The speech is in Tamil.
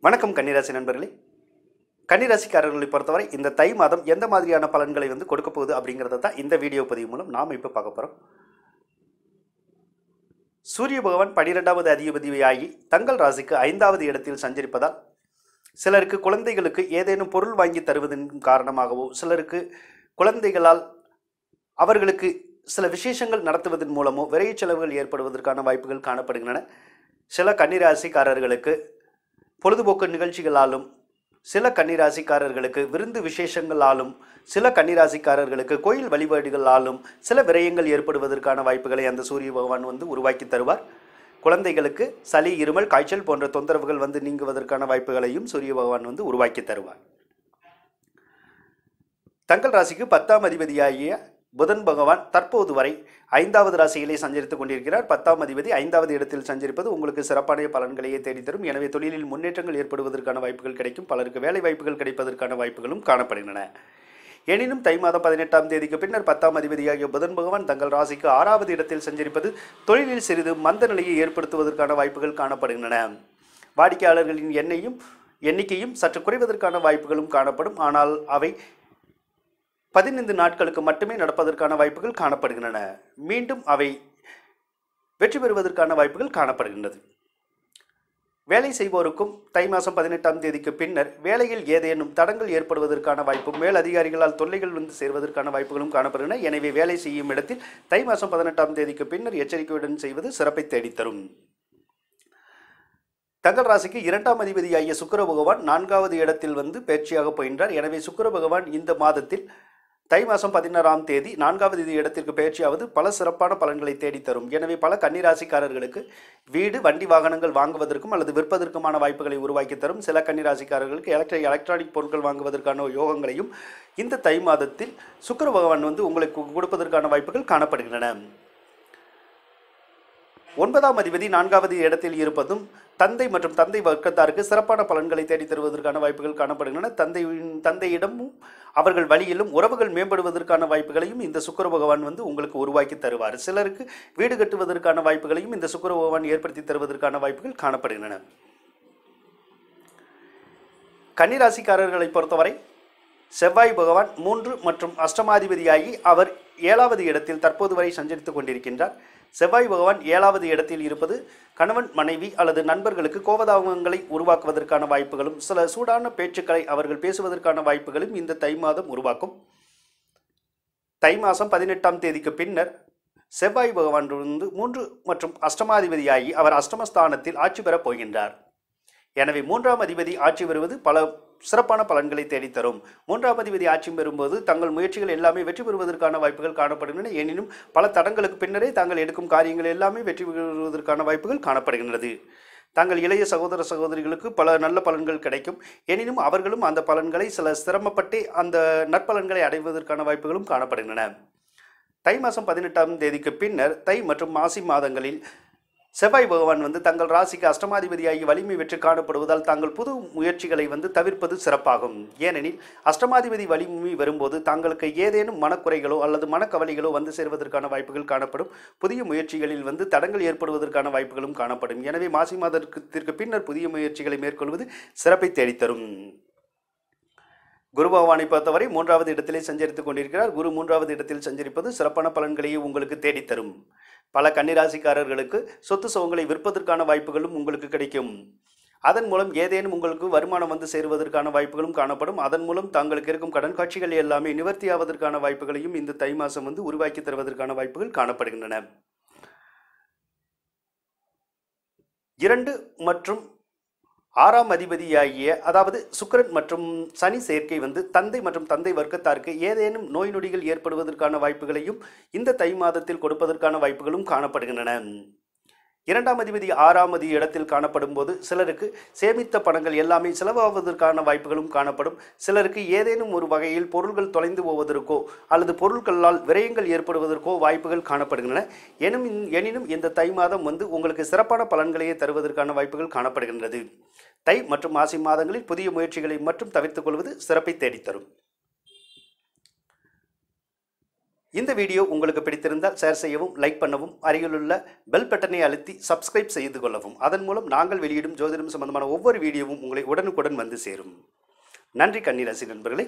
வணக்கம் கன்னிராசி நண்பர்களே. கன்னிராசிக்காரர்களை பொறுத்தவரை இந்த தை மாதம் எந்த மாதிரியான பலன்களை கொடுக்க போகுது அப்படிங்கிறத தான் இந்த வீடியோ பதிவு மூலம் நாம் இப்போ பார்க்க போகிறோம். சூரிய பகவான் 12வது அதிபதியாகி தங்கள் ராசிக்கு 5வது இடத்தில் சஞ்சரிப்பதால் சிலருக்கு குழந்தைகளுக்கு ஏதேனும் பொருள் வாங்கி தருவதன் காரணமாகவோ, சிலருக்கு குழந்தைகளால் அவர்களுக்கு சில விசேஷங்கள் நடத்துவதன் மூலமோ விரைவு செலவுகள் ஏற்படுவதற்கான வாய்ப்புகள் காணப்படுகின்றன. சில கன்னிராசிக்காரர்களுக்கு பொழுதுபோக்கு நிகழ்ச்சிகளாலும், சில கன்னிராசிக்காரர்களுக்கு விருந்து விசேஷங்களாலும், சில கன்னிராசிக்காரர்களுக்கு கோயில் வழிபாடுகளாலும் சில விரயங்கள் ஏற்படுவதற்கான வாய்ப்புகளை அந்த சூரிய பகவான் உருவாக்கி தருவார். குழந்தைகளுக்கு சளி, இருமல், காய்ச்சல் போன்ற தொந்தரவுகள் நீங்குவதற்கான வாய்ப்புகளையும் சூரிய பகவான் உருவாக்கி தருவார். தங்கள் ராசிக்கு 10ஆம் அதிபதியாகிய புதன் பகவான் தற்போது வரை 5வது ராசியிலே சஞ்சரித்துக் கொண்டிருக்கிறார். 10ஆம் அதிபதி 5வது இடத்தில் சஞ்சரிப்பது உங்களுக்கு சிறப்பான பலன்களையே தேடித்தரும். எனவே தொழிலில் முன்னேற்றங்கள் ஏற்படுவதற்கான வாய்ப்புகள் கிடைக்கும். பலருக்கு வேலை வாய்ப்புகள் கிடைப்பதற்கான வாய்ப்புகளும் காணப்படுகின்றன. எனினும் தை மாதம் 18ஆம் தேதிக்கு பின்னர் 10ஆம் அதிபதியாகிய புதன் பகவான் தங்கள் ராசிக்கு 6வது இடத்தில் சஞ்சரிப்பது தொழிலில் சிறிது மந்த நிலையை ஏற்படுத்துவதற்கான வாய்ப்புகள் காணப்படுகின்றன. வாடிக்கையாளர்களின் எண்ணிக்கையும் சற்று குறைவதற்கான வாய்ப்புகளும் காணப்படும். ஆனால் அவை 15 நாட்களுக்கு மட்டுமே நடப்பதற்கான வாய்ப்புகள் காணப்படுகின்றன. மீண்டும் அவை வெற்றி பெறுவதற்கான வாய்ப்புகள் காணப்படுகின்றது. வேலை செய்வோருக்கும் தை மாதம் 18ஆம் தேதிக்கு பின்னர் வேலையில் ஏதேனும் தடங்கள் ஏற்படுவதற்கான வாய்ப்பும், மேல் அதிகாரிகளால் தொல்லைகள் சேர்வதற்கான வாய்ப்புகளும் காணப்படுகின்றன. எனவே வேலை செய்யும் இடத்தில் தை மாதம் 18ஆம் தேதிக்கு பின்னர் எச்சரிக்கையுடன் செய்வது சிறப்பை தேடித்தரும். தங்கள் ராசிக்கு 2ஆம் அதிபதியாகிய சுக்கிர பகவான் 4வது இடத்தில் பயிற்சியாக போகின்றார். எனவே சுக்கிர பகவான் இந்த மாதத்தில் தை மாதம் 16ஆம் தேதி 4வது இடத்திற்கு பயிற்சியாவது பல சிறப்பான பலன்களை தேடித்தரும். எனவே பல கன்னிராசிக்காரர்களுக்கு வீடு, வண்டி, வாகனங்கள் வாங்குவதற்கும் அல்லது விற்பதற்குமான வாய்ப்புகளை உருவாக்கி தரும். சில கன்னிராசிக்காரர்களுக்கு எலக்ட்ரானிக் பொருட்கள் வாங்குவதற்கான யோகங்களையும் இந்த தை மாதத்தில் சுக்கிர பகவான் உங்களுக்கு கொடுப்பதற்கான வாய்ப்புகள் காணப்படுகின்றன. 9ஆம் அதிபதி 4வது இடத்தில் இருப்பதும் தந்தை மற்றும் தந்தை வர்க்கத்தாருக்கு சிறப்பான பலன்களை தேடி தருவதற்கான வாய்ப்புகள் காணப்படுகின்றன. தந்தையிடமும் அவர்கள் வழியிலும் உறவுகள் மேம்படுவதற்கான வாய்ப்புகளையும் இந்த சுக்கிர பகவான் உங்களுக்கு உருவாக்கி தருவார். சிலருக்கு வீடு கட்டுவதற்கான வாய்ப்புகளையும் இந்த சுக்கிர பகவான் ஏற்படுத்தி தருவதற்கான வாய்ப்புகள் காணப்படுகின்றன. கன்னிராசிக்காரர்களை பொறுத்தவரை செவ்வாய் பகவான் 3 மற்றும் அஷ்டமாதிபதியாகி அவர் 7வது இடத்தில் தற்போது வரை சஞ்சரித்துக் கொண்டிருக்கின்றார். செவ்வாய் பகவான் 7வது இடத்தில் இருப்பது கணவன், மனைவி அல்லது நண்பர்களுக்கு கோபதாபங்களை உருவாக்குவதற்கான வாய்ப்புகளும், சில சூடான பேச்சுக்களை அவர்கள் பேசுவதற்கான வாய்ப்புகளும் இந்த தை மாதம் உருவாக்கும். தை மாதம் 18ஆம் தேதிக்கு பின்னர் செவ்வாய் பகவான் 3 மற்றும் அஷ்டமாதிபதியாகி அவர் அஷ்டமஸ்தானத்தில் ஆட்சி பெறப் போகின்றார். எனவே 3ஆம் அதிபதி ஆட்சி பெறுவது பல சிறப்பான பலன்களை தேடித்தரும். 3ஆம் அதிபதி ஆட்சி பெறும்போது தங்கள் முயற்சிகள் எல்லாமே வெற்றி பெறுவதற்கான வாய்ப்புகள் காணப்படுகின்றன. எனினும் பல தடங்களுக்கு பின்னரே தாங்கள் எடுக்கும் காரியங்கள் எல்லாமே வெற்றி பெறுவதற்கான வாய்ப்புகள் காணப்படுகின்றது. தங்கள் இளைய சகோதர சகோதரிகளுக்கு பல நல்ல பலன்கள் கிடைக்கும். எனினும் அவர்களும் அந்த பலன்களை சில சிரமப்பட்டு அந்த நற்பலன்களை அடைவதற்கான வாய்ப்புகளும் காணப்படுகின்றன. தை மாதம் 18ஆம் தேதிக்கு பின்னர் தை மற்றும் மாசி மாதங்களில் செவ்வாய் பகவான் தங்கள் ராசிக்கு அஷ்டமாதிபதியாகி வலிமை வெற்றி காணப்படுவதால் தாங்கள் புது முயற்சிகளை தவிர்ப்பது சிறப்பாகும். ஏனெனில் அஷ்டமாதிபதி வலிமை வரும்போது தாங்களுக்கு ஏதேனும் மனக்குறைகளோ அல்லது மனக்கவலைகளோ சேர்வதற்கான வாய்ப்புகள் காணப்படும். புதிய முயற்சிகளில் தடங்கள் ஏற்படுவதற்கான வாய்ப்புகளும் காணப்படும். எனவே மாசி மாதத்திற்கு பின்னர் புதிய முயற்சிகளை மேற்கொள்வது சிறப்பை தேடித்தரும். குரு பகவானை பொறுத்தவரை 3வது இடத்திலே சஞ்சரித்துக் கொண்டிருக்கிறார். குரு 3வது இடத்தில் சஞ்சரிப்பது சிறப்பான பலன்களையே உங்களுக்கு தேடித்தரும். பல கன்னிராசிக்காரர்களுக்கு சொத்து சுகங்களை விற்பதற்கான வாய்ப்புகளும் உங்களுக்கு கிடைக்கும். அதன் மூலம் ஏதேனும் உங்களுக்கு வருமானம் சேருவதற்கான வாய்ப்புகளும் காணப்படும். அதன் மூலம் தங்களுக்கு இருக்கும் கடன் காட்சிகள் எல்லாமே நிவர்த்தியாவதற்கான வாய்ப்புகளையும் இந்த தை மாதம் உருவாக்கி தருவதற்கான வாய்ப்புகள் காணப்படுகின்றன. 2 மற்றும் 6ஆம் அதிபதியாகிய அதாவது சுக்கிரன் மற்றும் சனி சேர்க்கை தந்தை மற்றும் தந்தை வர்க்கத்தாருக்கு ஏதேனும் நோய் நொடிகள் ஏற்படுவதற்கான வாய்ப்புகளையும் இந்த தை மாதத்தில் கொடுப்பதற்கான வாய்ப்புகளும் காணப்படுகின்றன. 2ஆம் அதிபதி 6வது இடத்தில் காணப்படும் போது சிலருக்கு சேமித்த பணங்கள் எல்லாமே செலவாவதற்கான வாய்ப்புகளும் காணப்படும். சிலருக்கு ஏதேனும் ஒரு வகையில் பொருள்கள் தொலைந்து போவதற்கோ அல்லது பொருட்களால் விரயங்கள் ஏற்படுவதற்கோ வாய்ப்புகள் காணப்படுகின்றன. எனினும் இந்த தை மாதம் உங்களுக்கு சிறப்பான பலன்களையே தருவதற்கான வாய்ப்புகள் காணப்படுகின்றது. தை மற்றும் மாசி மாதங்களில் புதிய முயற்சிகளை மட்டும் தவிர்த்துக் கொள்வது சிறப்பை தேடித்தரும். இந்த வீடியோ உங்களுக்கு பிடித்திருந்தால் ஷேர் செய்யவும், லைக் பண்ணவும், அருகிலுள்ள பெல் பட்டனை அழுத்தி சப்ஸ்கிரைப் செய்து கொள்ளவும். அதன் மூலம் நாங்கள் வெளியிடும் ஜோதிடம் சம்பந்தமான ஒவ்வொரு வீடியோவும் உங்களை உடனுக்குடன் வந்து சேரும். நன்றி கன்னி ராசி நண்பர்களே.